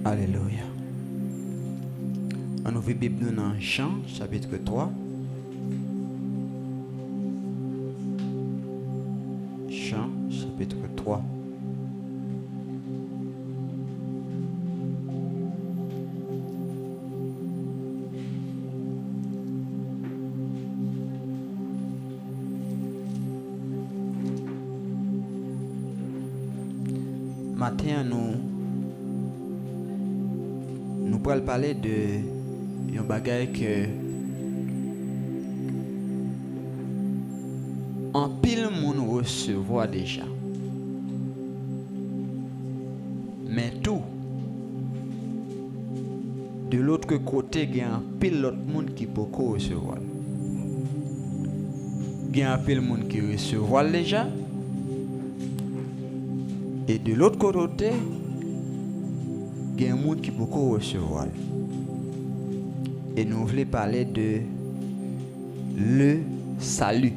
Alléluia. On ouvre la Bible dans Jean, chapitre 3. Jean, chapitre 3. Matin, nous pourrons parler de un bagage que en pile moun recevoir déjà. Mais tout de l'autre côté, il y a un pile l'autre monde qui peut recevoir. Il y a un pile monde qui recevoir déjà. Et de l'autre côté, il y a un monde qui peut recevoir. Et nous voulons parler de le salut.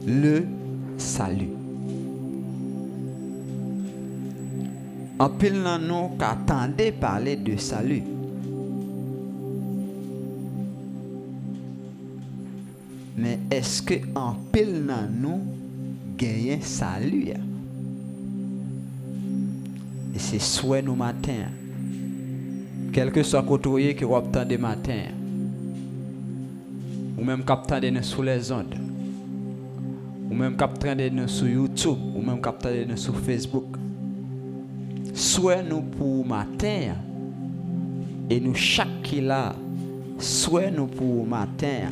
Le salut. En pile dans nous qu'attendait parler de salut. Mais est-ce que en pile dans nous gagne salut? Et c'est souhait nous matin. Quel que soit côté que vous attendez matin. Ou même captez nous sous les ondes. Ou même captez nous sur YouTube. Ou même captez nous sur Facebook. Souhait nous pour matin. Et nous chaque qui là. Souhait nous pour matin.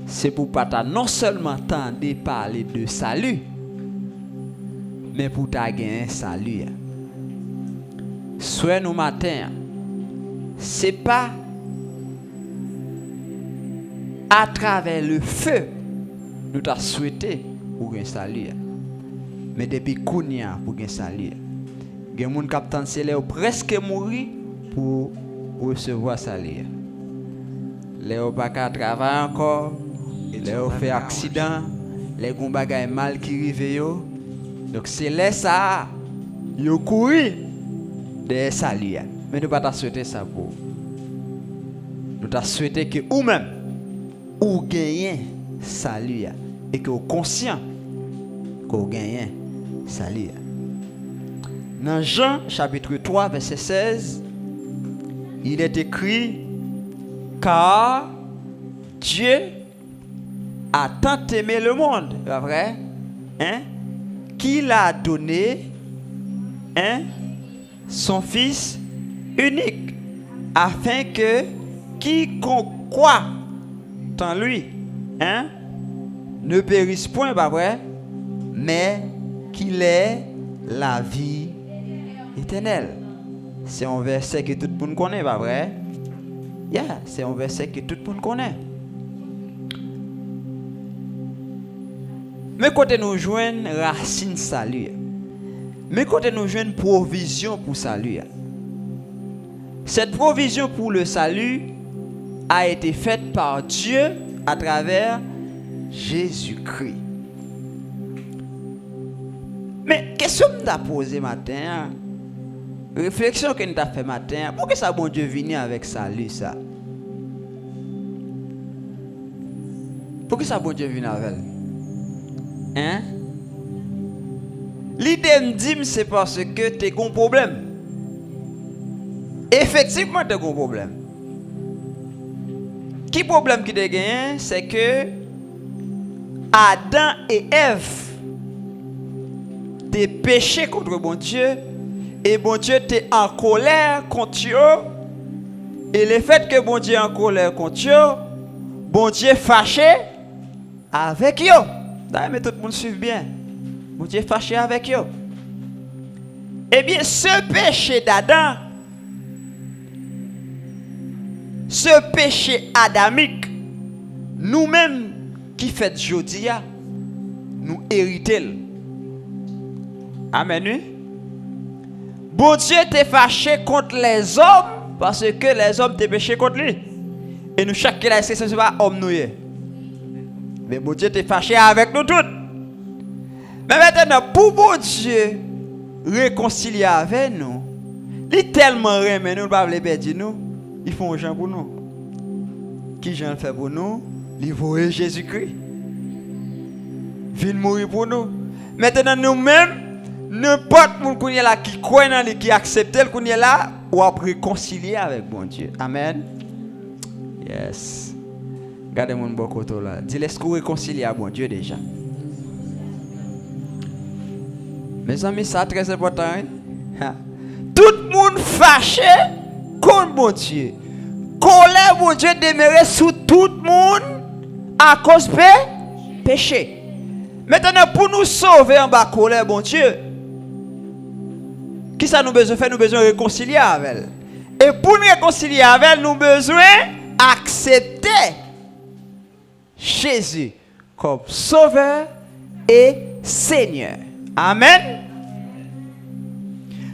C'est pour pas non seulement attendre parler de salut. Mais pour ta gagner un salut. Soit nous matin, c'est pas à travers le feu nous t'a souhaité pour un salut. Mais depuis kounya pour un salut. Gen moun captain c'est presque mourir pour recevoir salut. Léo pas qu'à travailler encore, Léo fait accident, les gon bagay mal qui rive yo. Donc c'est là ça, yo couru de salut. Mais nous pas t'a souhaiter ça pour. Nous t'a souhaité que ou même ou gagner salut et que vous conscient qu'on gagne salut. Dans Jean chapitre 3 verset 16, il est écrit car Dieu a tant aimé le monde, c'est vrai? Hein? Qu'il a donné son Fils unique, afin que quiconque croit en lui ne périsse point, pas vrai, mais qu'il ait la vie éternelle. C'est un verset que tout le monde connaît, pas vrai? C'est un verset que tout le monde connaît. Mais quand nous joignons racine salut, mais quand nous joignons provision pour salut, cette provision pour le salut a été faite par Dieu à travers Jésus-Christ. Mais question que nous avons posée matin, réflexion que nous avons fait matin, pourquoi ça bon Dieu vient avec salut ça? Pourquoi ça bon Dieu vient avec? L'idée me dit c'est parce que tu as un problème. Effectivement, tu as un problème. Qui problème qui te gagne, c'est que Adam et Ève t'es péché contre bon Dieu et bon Dieu t'es en colère contre eux. Et le fait que bon Dieu est en colère contre eux, bon Dieu fâché avec eux. D'ailleurs, mais tout le monde suit bien. Bon Dieu est fâché avec eux. Eh bien, ce péché d'Adam, ce péché adamique, nous-mêmes qui fait Jodia, nous héritons. Amen. Oui? Bon Dieu t'est fâché contre les hommes parce que les hommes t'ont péché contre lui. Et nous, chaque qui l'a essayé, ce n'est pas homme nous. Mais bon Dieu t'est fâché avec nous tous. Mais maintenant, pour bon Dieu réconcilier avec nous, Il est tellement mais nous ne pouvons pas perdre nous. Ils font un gens pour nous. Qui Jean fait pour nous? Il voit Jésus-Christ. Vient mourir pour nous. Maintenant nous-mêmes, n'importe qui croit dans lui, qui accepte le qu'on est là, ou à réconcilier avec bon Dieu. Amen. Yes. Regardez mon bon côté là. Dis laisse qu'on réconcilie à bon Dieu déjà. Mes amis, ça très important. Hein? Tout le monde fâché contre bon Dieu. Colère bon Dieu demeurer sous tout le monde à cause de péché. Maintenant, pour nous sauver en bas colère bon Dieu, qui ça nous besoin faire? Nous besoin réconcilier avec elle. Et pour nous réconcilier avec elle, nous besoin accepter Jésus comme Sauveur et Seigneur. Amen.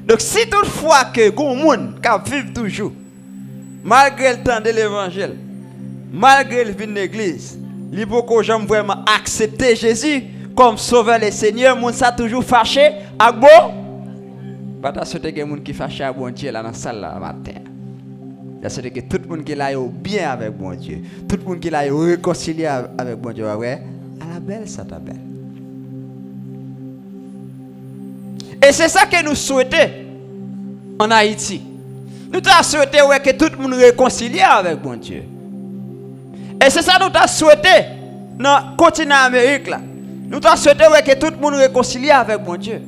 Donc si toutefois que les gens qui vivent toujours, malgré le temps de l'évangile, malgré le vin de l'église, il faut que j'aime vraiment accepter Jésus comme Sauveur et Seigneur, les gens sont toujours fâchés avec bon. Pas de souhaiter que les gens qui fâchés avec bon Dieu là dans la salle là matin. De souhaiter que tout le monde qui là bien avec bon Dieu, tout le monde qui là réconcilié avec bon Dieu, ouais, à la belle ça ta belle. Et c'est ça que nous souhaitons en Haïti. Nous souhaitons que tout le monde réconcilie avec bon Dieu. Et c'est ça que nous souhaitons dans le continent Amérique. Là. Nous souhaitons que tout le monde réconcilie avec bon Dieu.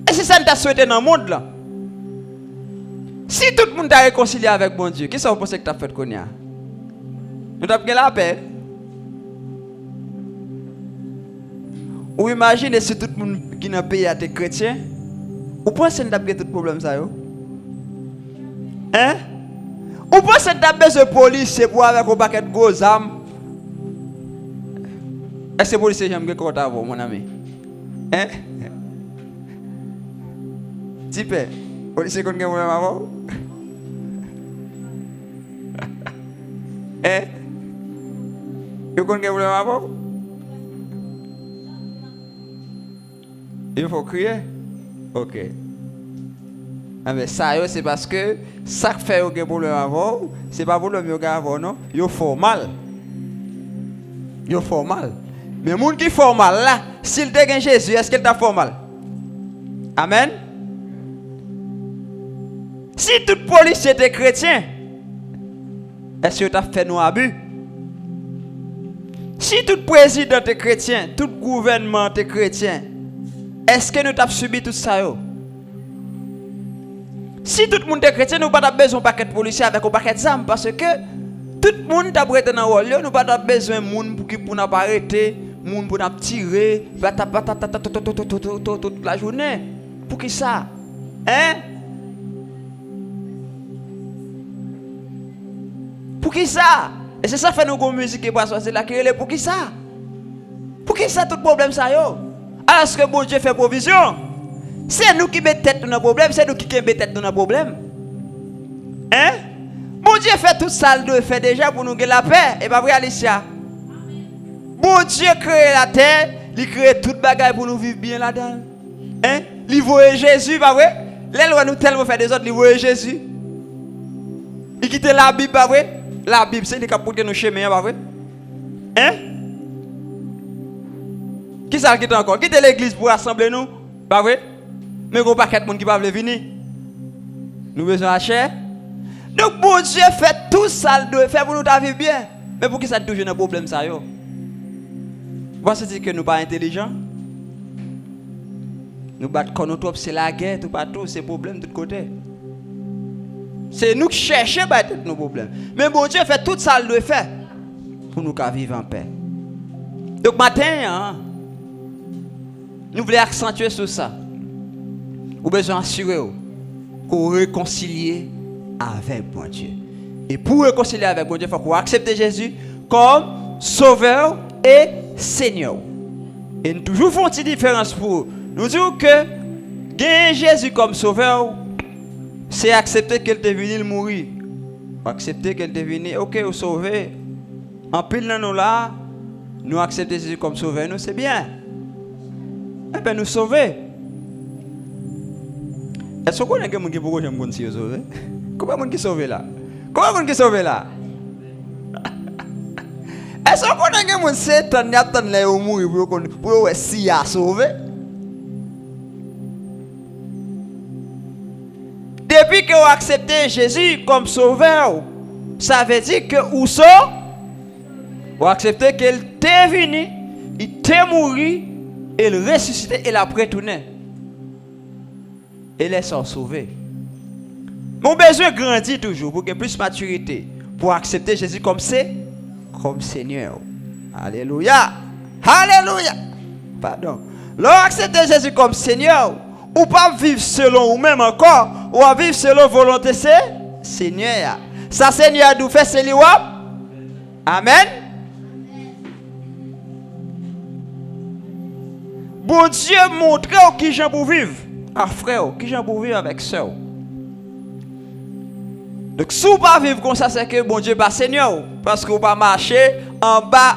Et c'est ça que nous souhaitons dans le monde. Là. Si tout le monde a réconcilié avec bon Dieu, qu'est-ce que vous pensez que tu as fait qu'on y a? Nous avons la paix. Ou imaginez si tout le monde qui est dans le pays est chrétien. Ou pensez que nous avons tout problème ça yo? Hein? Ou pensez que nous avons besoin de police pour avec un paquet de gros armes? Est-ce que les policiers j'aime que compte avant mon ami? Hein? Type, policiers qu'on gagne problème avant? Hein? Vous qu'on gagne problème avant? Il faut crier? Ok. Ah mais ça c'est parce que ça fait au problème avant, c'est pas pour le mieux avant non, yo font mal. Yo font mal. Mais les gens qui font mal là, s'il te gagne Jésus, est-ce qu'il t'a fait mal? Amen. Si tout policier était chrétien, est-ce que tu as fait nos abus? Si tout président est chrétien, tout gouvernement est chrétien, est-ce que nous avons subi tout ça? Si tout le monde est chrétien, nous n'avons pas besoin d'un paquet de policiers avec un paquet d'armes parce que tout le monde a besoin d'un rôle. Nous n'avons pas besoin de monde pour nous arrêter, monde pour nous tirer, toute la journée. Pour qui ça? Hein? Pour qui ça? Et c'est ça fait nos musique et pas c'est là qui est pour qui ça? Pour qui ça tout problème ça yo? Alors ce que bon Dieu fait provision? C'est nous qui mettons tête dans le problème, c'est nous qui mettons tête dans le problème. Hein? Bon Dieu fait tout ça, il fait déjà pour nous gagner la paix. Et pas vrai, Alicia? Bon Dieu crée la terre, il crée toute bagaille pour nous vivre bien là-dedans. Hein? Il voit Jésus, pas vrai? Les lois nous tellement fait des autres, il voit Jésus. Il quitte la Bible, pas vrai? La Bible, c'est les qui pour nous chemin, pas vrai? Hein? Qui ça quitte encore? Quitte l'église pour rassembler nous, pas vrai? Mais il n'y a pas de monde qui va venir. Nous avons besoin de chair. Donc, bon Dieu fait tout ça, il doit faire pour nous vivre bien. Mais pour qui ça toujours un problème ça yo? Vous pensez que nous ne sommes pas intelligents? Nous battons contre nous, c'est la guerre, tout partout, c'est problème de tous côtés. C'est nous qui cherchons nos problèmes. Mais bon Dieu fait tout ça, il doit faire pour nous vivre en paix. Donc, matin, hein, nous voulons accentuer sur ça. Vous avez besoin d'assurer qu'on réconcilie avec bon Dieu. Et pour réconcilier avec bon Dieu, il faut qu'on accepte Jésus comme Sauveur et Seigneur. Et nous toujours faisons une différence pour nous dire que gagner Jésus comme Sauveur, c'est accepter qu'elle est venue mourir. Accepter qu'elle est venue, ok, vous sauver. En pile dans nous là, nous accepter Jésus comme Sauveur, nous c'est bien. Eh bien, nous sauver. Est-ce qu'on a quelqu'un qui peut j'aime qu'on s'y sauver? Comment on qui sauvé là? Comment on qui sauvé là? Est-ce qu'on a quelqu'un qui sait tant y a tant les au mourir pour si a sauvé? Depuis que vous acceptez Jésus comme sauveur, ça veut dire que vous acceptez qu'il t'est venu, il t'est mort, il ressuscité et il a retourné. Et les sont sauvés. Mon besoin grandit toujours pour qu'il y ait plus de maturité, pour accepter Jésus comme Seigneur. Alléluia. Alléluia. Pardon. Lorsque accepter Jésus comme Seigneur, ou pas vivre selon vous-même encore, ou à vivre selon volonté Seigneur. Ça Seigneur nous fait c'est lui. Amen. Bon Dieu montre qui j'en pour vivre. Ah frère, qui j'en pour vivre avec sœur. Donc si vous pas vivre comme ça, c'est que bon Dieu pas Seigneur. Parce que vous pas marcher en bas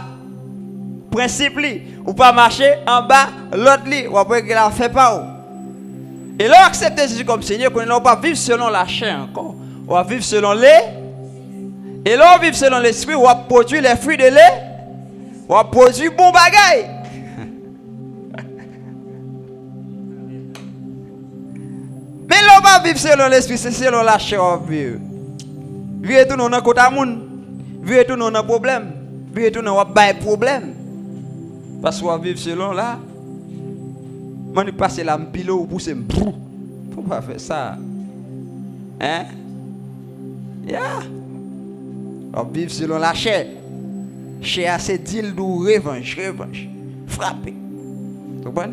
principe li. Ou pas marcher en bas l'autre li. Ou après qu'il a fait pas. Et là, accepter Jésus comme Seigneur, qu'on ne va pas vivre selon la chair encore. On va vivre selon les. Et là, on vit selon l'esprit, on va produire les fruits de lait. On va produire bon bagaille. Mais là, on va vivre selon l'esprit, c'est selon la chair. On va vivre. Vivre tout dans côté à moun. Vivre tout dans problème. Vivre tout dans problème. Parce qu'on va vivre selon là. Moi, je passe la pilo pour se brou. Faut pas faire ça. Hein? Yeah. On vit selon la chair. Chair, c'est deal de revanche. Frapper. Tu comprends?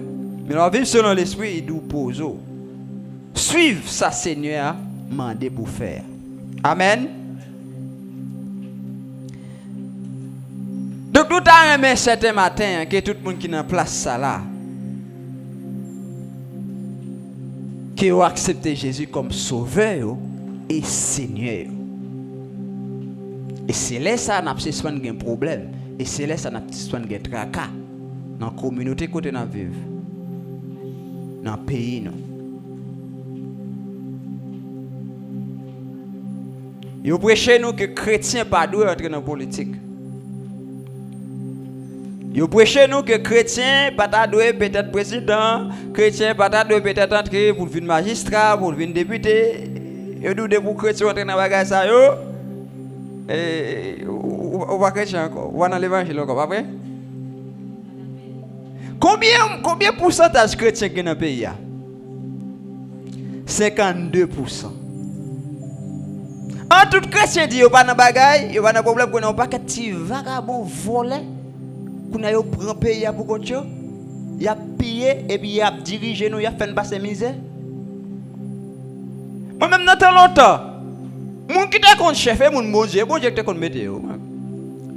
Mais on vit selon l'esprit, il nous pose. Suivre sa Seigneur mandé pour faire. Amen. Donc, tout à un certain matin, que tout le monde qui est en place, ça là. Qui ont accepté Jésus comme sauveur et Seigneur. Et c'est là ça n'a pas de problème. Et c'est là ça n'a pas de tracas. Dans la communauté côté nous vivons. Dans le pays nous. Vous prêchez nous que les chrétiens pas doivent entrer dans la politique. Vous prêchez nous que les chrétiens pas doivent peut-être président, chrétiens pas doivent peut-être entrer pour devenir magistrat, pour devenir député. Vous dites pour les chrétiens entrer dans la bagage ça yo. Et on va chrétien encore, on va dans l'évangile encore, pas vrai? Combien pourcentage de chrétiens qui dans le pays? 52%. En tout chrétien dit, il n'y a pas de bagaille, il n'y a pas de problème, il n'y a pas de petit vagabond volé, qu'on a pris un pays pour contre eux, il a pillé et puis il a dirigé nous, il a fait passer misère. Moi-même, dans tant longtemps, mon qui t'a contre chef, mon bon Dieu qui t'a contre météo.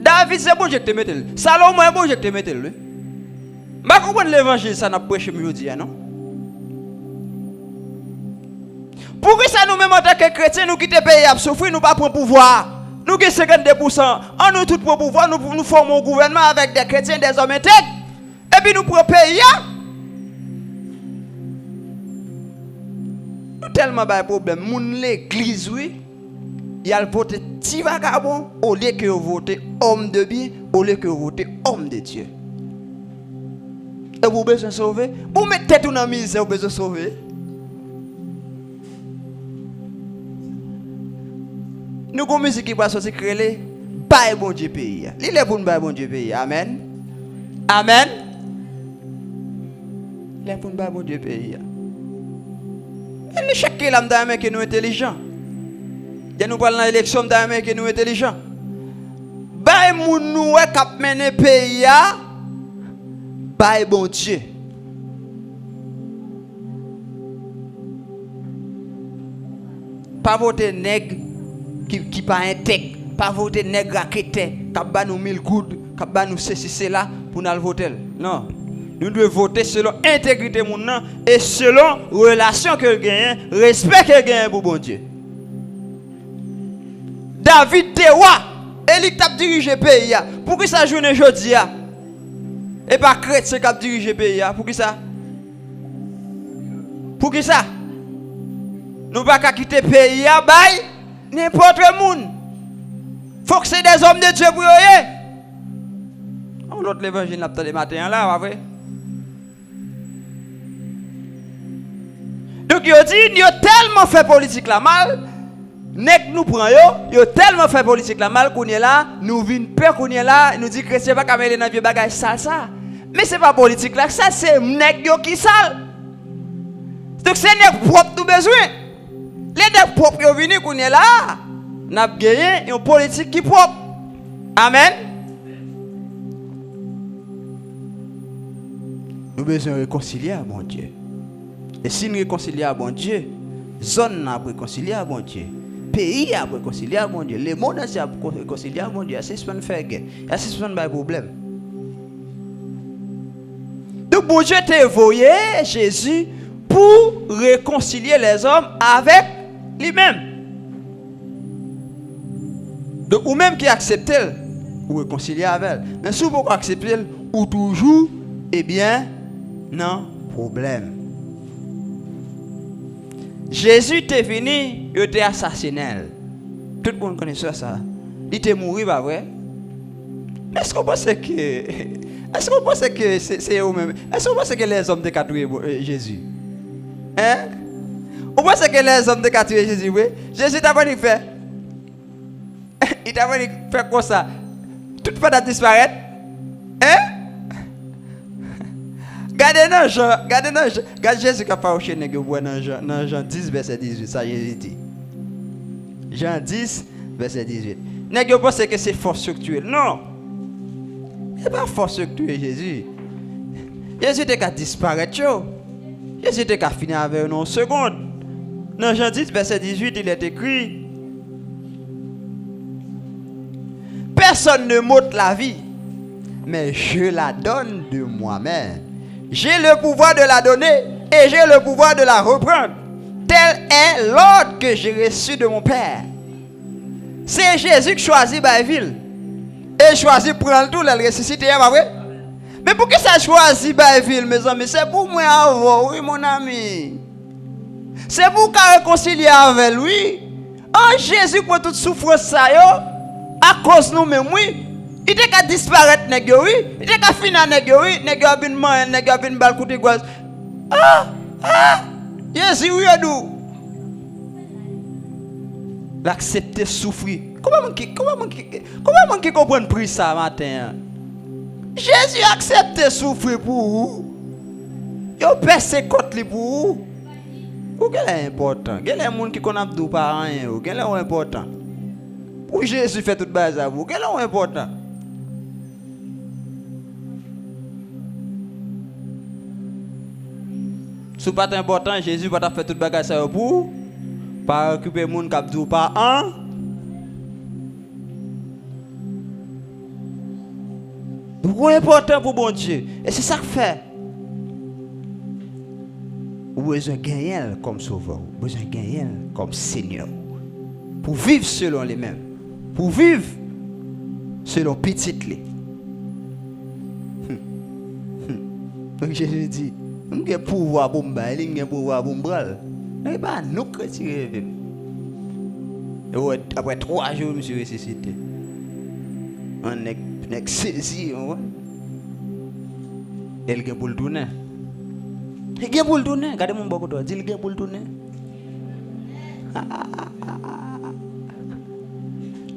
David, c'est bon Dieu qui t'a météo. Salomon, c'est bon Dieu qui t'a météo. Je comprends l'évangile, ça n'a pas prêché mieux dire, non? Pourquoi ça nous-mêmes en tant que chrétiens, nous quittons le pays à souffrir, nous ne pas prendre pouvoir? Nous qui 52%, en nous tout pour pouvoir, nous formons un gouvernement avec des chrétiens, des hommes intègres. Et puis nous prenons le pays. Nous tellement de problème. L'église, oui, il a voté petit vagabond au lieu que vous votez homme de bien, au lieu que vous votez homme de Dieu. Et vous avez besoin de sauver? Vous mettez tout dans la misère, vous avez besoin de sauver? Nous avons une musique qui va sortir créer Bail bon Dieu pays. Il est pour nous bail bon Dieu pays. Amen. Amen. Il est pour nous bail bon Dieu pays. Il est chaque l'âme d'un que nous intelligents. Il nous parle dans l'élection d'un que nous intelligents. Bail moun nous cap mener pays. Bail bon Dieu. Pas voter nègre qui pas intègre, pas voter nègre raqueté, qui ba nous 1000 gouttes, qui ba nous ceci là pour nous voter. Non. Nous devons voter selon intégrité mon nom et selon relation que gagne, respect que gagne pour bon Dieu. David te roi, il t'a dirigé pays. Pour qui ça journée aujourd'hui et pas chrétien qui a dirigé pays? Pour qui ça? Pour qui ça? Nous pas qu'à quitter le pays à bail n'importe monde. Faut que c'est des hommes de Dieu pour eux. L'autre l'évangile n'a pas de matin là, pas vrai? Donc il dit, il a tellement fait politique la mal, nek nous prend yo tellement fait politique la mal qu'on est là, nous vinn peur qu'on est là, nous dit chrétien pas camélé dans vieux bagage sale ça. Mais c'est pas politique là, ça c'est nek yo qui sale. Donc c'est nek propre nous besoin. Les nek propre yo vinn qu'on est là, n'a gagné une politique qui propre. Amen. Nous besoin réconcilier à bon Dieu. Et si nous réconcilions à bon Dieu, zone n'a pas réconcilier à bon Dieu, pays a réconcilier à bon Dieu, le monde a réconcilier à bon Dieu, c'est ce qu'on fait guerre, c'est ce qu'on a problème. Donc bon Dieu t'a envoyé Jésus pour réconcilier les hommes avec lui-même. Donc ou même qui accepte ou réconcilier avec elle. Mais si vous acceptez ou toujours, eh bien, non problème. Jésus était venu, il était assassiné. Tout le monde connaît ça. Il était mort, pas vrai? Mais est-ce qu'on pense que c'est eux-mêmes? Est-ce qu'on pense que les hommes ont tué Jésus? Hein? On pense que les hommes ont tué Jésus, oui? Jésus t'a pas dit faire. Il t'a pas dit faire quoi ça? Tout le monde disparaître. Hein? Regardez Jésus qui a parlé chez nous dans Jean 10, verset 18. Ça, Jésus dit. Jean 10, verset 18. Vous pensez que c'est force structurelle? Non. Ce n'est pas force structurelle, Jésus. Jésus était qu'à disparaître. Jésus était qu'à finir avec une seconde. Dans Jean 10, verset 18, il est écrit: personne ne m'ôte la vie, mais je la donne de moi-même. J'ai le pouvoir de la donner et j'ai le pouvoir de la reprendre. Tel est l'ordre que j'ai reçu de mon Père. C'est Jésus qui choisit Bayville. Et choisit prendre tout, le ressusciter, pas vrai? Mais pour que ça choisit Bayville, mes amis? C'est pour moi avant, oui, mon ami. C'est pour qu'on réconcilie avec lui. Oh, Jésus pour toute souffrance, ça, yo, à cause de nous-mêmes, oui. Il était qu'à disparaître, nèg oui. Il était qu'à finir, nèg oui. Nèg a bin man, nèg a bin bal côté gauche. Jésus oui adou. L'accepter souffrir. Comment qui comprendre pris ça matin? Jésus accepte souffrir pour vous. Yo percé contre lui pour vous. Ou quel est important? Quel est le monde qui connaît tout par rien? Quel est important? Pour Jésus fait toute base à vous. Quel est important? Si pas important, Jésus va faire toute bagage ça pour pas occuper les gens qui ont pas un. C'est important pour bon Dieu. Et c'est ça que fait. Vous avez besoin de gagner comme sauveur. Vous avez besoin de gagner comme Seigneur. Pour vivre selon les mêmes. Pour vivre selon petite les. Donc Jésus dit, il y a pouvoir pour me il y a pouvoir pour me bral. Mais pas nous que tu rêves. Après 3 jours, je suis ressuscité. On est saisi. Il y a pour le tourner. Il y a pour le tourner. Regardez mon beaucoup de dis il y a pour le tourner.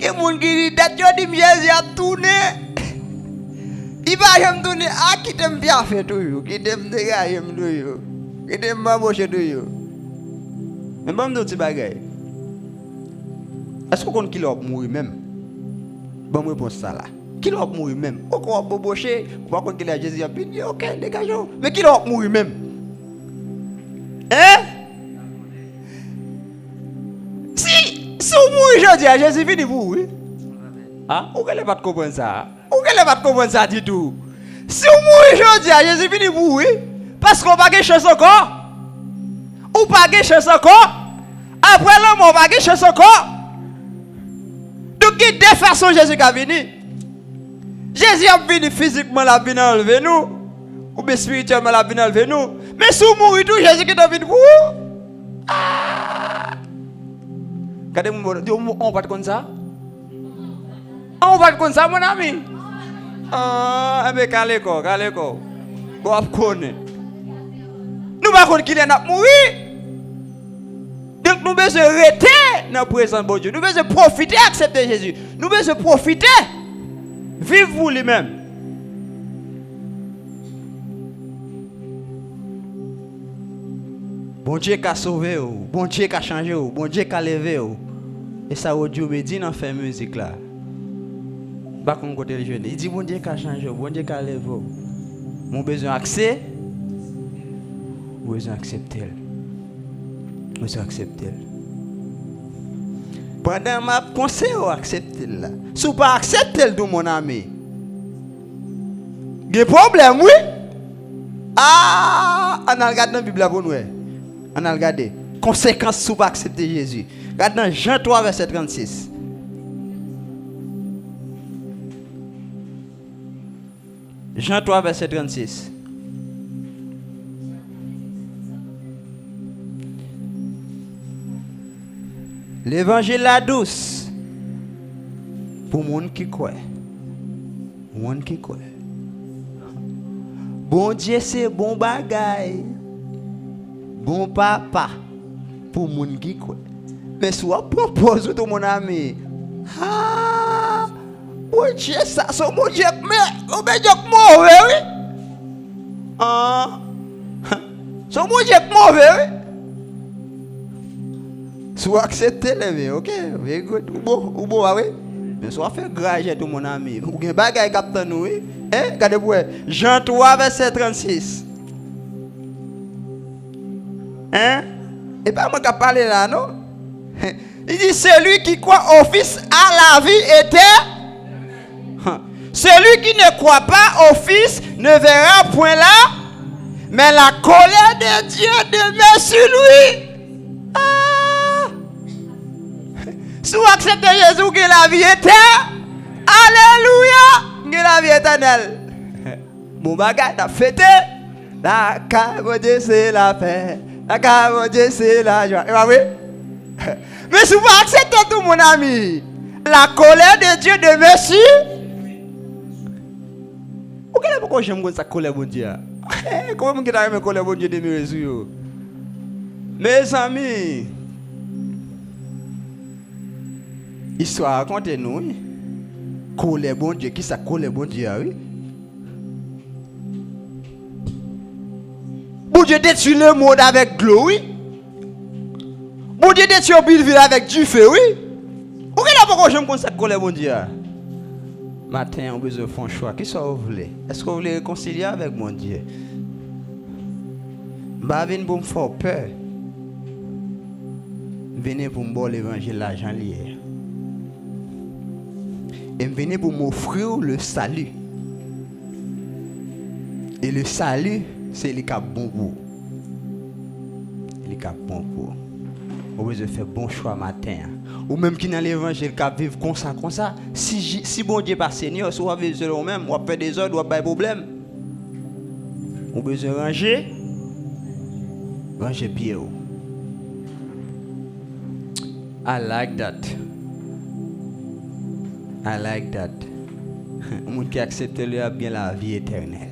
Il y a des gens qui disent que Jésus a tourné. Il va jamais tourner. Ah, qui t'aime bien faire tout. Qui t'aime dégager tout. Qui t'aime m'embaucher tout. Mais bon, nous, petit bagay. Est-ce qu'on va mourir même? Bon, réponse ça là. Qui va mourir même? On va embaucher. On va croire qu'il a Jésus a dit, ok, dégageons. Mais qui va mourir même? Hein? Si vous mourrez aujourd'hui, Jésus vient pour vous. Ah, vous ne pas comprendre ça. Vous ne pas comprendre ça du tout. Si vous mourrez aujourd'hui, Jésus vient pour vous. Parce qu'on va pas de chance encore. Ou pas de chance encore. Après la mort, on va pas de chance encore. Donc, il y a deux façons Jésus qui a venu. Jésus a venu physiquement, la vie enlever nous. Ou bien spirituellement, la vie enlever nous. Mais si vous mourrez tout, Jésus qui est venu pour vous. Ah! Regardez, on va comme ça. On va comme ça, mon ami. Ah, mais calé quoi. Bon, connaît. Nous ne savons pas qu'il est mourir. Donc nous devons rester dans la présence de Dieu. Nous devons profiter, accepter Jésus. Nous devons profiter. Vivre vous lui-même. Bon Dieu qui a sauvé, bon Dieu qui a changé, bon Dieu qui a levé. Et ça, Dieu me dit dans faire musique là. Pas comme côté les jeunes. Il dit bon Dieu qui a changé, bon Dieu qui a levé. Mon besoin d'accès, besoin d'accepter. Besoin d'accepter. Pendant ma conseil, accepter là. Si vous pas accepter tout mon ami, des problèmes, oui. Ah, on a regardé dans la Bible pour nous. On a regardé. Conséquences si vous pas accepter Jésus. Regarde dans Jean 3, verset 36. Jean 3, verset 36. L'évangile la douce pour monde qui croit. Monde qui croit. Bon Dieu c'est bon bagaille. Bon papa pour monde qui croit. Mais si on propose tout mon ami. Ah, bon Dieu ça, c'est mon Dieu mais on peut dire mauvais oui. Ah. C'est mon Dieu mauvais oui. Soit accepter les ok, very good. Ou bon, oui. Mais soit faire grâce tout mon ami. Ou bien bagaille captain nous, oui. Hein, regardez-vous. Jean 3 verset 36. Hein? Et pas moi qui parle là, non? Il dit celui qui croit au Fils a la vie éternelle. Celui qui ne croit pas au Fils ne verra point là, mais la colère de Dieu demeure sur lui. Si vous acceptez Jésus, qui est la vie éternelle. Alléluia. Qui est la vie éternelle. Mon bagage a fêté. La cave Dieu c'est la paix. La cave Dieu c'est la joie. Mais si vous acceptez tout mon ami, la colère de Dieu demeure sur. Pourquoi j'aime ça colère de Dieu? Comment vous avez la colère de Dieu demeure sur? Mes amis. Histoire racontez-nous, oui. Colère bon Dieu, qui ça colère bon Dieu, oui. Bon Dieu détruit le monde avec de l'eau, oui. Bon Dieu détruit une ville avec du feu, oui. Pourquoi là pourquoi j'aime comme ça colère bon Dieu? Matin, on a besoin de faire un choix. Qui ça vous voulez? Est-ce que vous voulez réconcilier avec mon Dieu? Venez pour me faire peur. Venez pour me boire l'évangile l'argent lié. Et venez pour m'offrir le salut. Et le salut, c'est le cap bon pour. Le cap bon pour. Vous devez faire bon choix matin. Ou même qui dans l'évangile, cap vivre comme ça. Si bon Dieu pas Seigneur, si vous avez besoin même, vous avez des ordres, vous avez des problèmes. Vous avez besoin de ranger pied. I like that. I like that. Un monde qui accepte le bien la vie éternelle.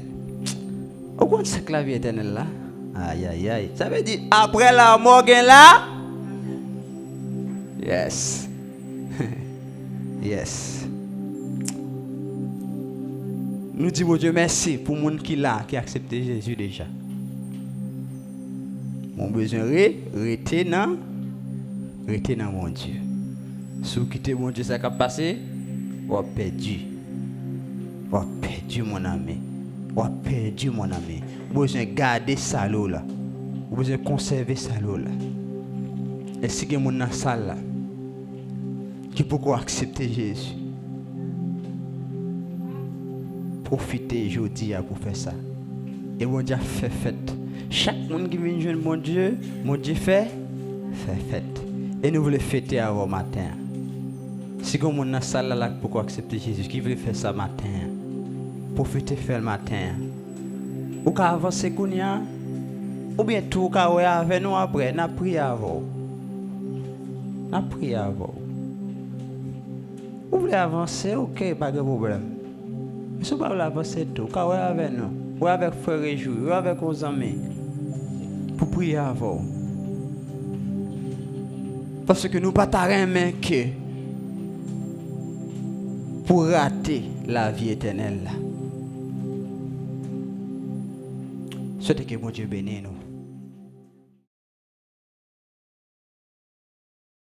Au quoi c'est que la vie éternelle là? Aïe aïe aïe. Ça veut dire après la mort là? Yes. Yes. Nous disons Dieu merci pour le monde qui là qui a accepté Jésus déjà. Mon besoin rester dans mon Dieu. Si vous quittez mon Dieu, ça va passer. Vous avez perdu. Vous avez perdu mon ami. Vous avez perdu mon ami. Vous avez besoin de garder ça là. Vous avez besoin de conserver ça là. Et si vous avez dans salle là, qui peut accepter Jésus? Profitez aujourd'hui pour faire ça. Et mon Dieu fait fête. Chaque monde qui vient joindre mon Dieu fait fête. Et nous voulons fêter avant matin. Si vous avez dans salle là pour accepter Jésus, qui veut faire ça matin? Profitez faire le matin. Ou qu'à avancer kounya, ou bien tout qu'à avec nous après, n'a prié avant. n'a prié avant. Vous voulez avancer, ok, pas de problème. Mais si vous voulez avancer tout, quand vous êtes avec nous, vous êtes avec frère et jour, vous êtes avec vos amis, pour prier avant. Parce que nous ne pouvons pas que pour rater la vie éternelle. Souhaitez que mon Dieu bénisse nous.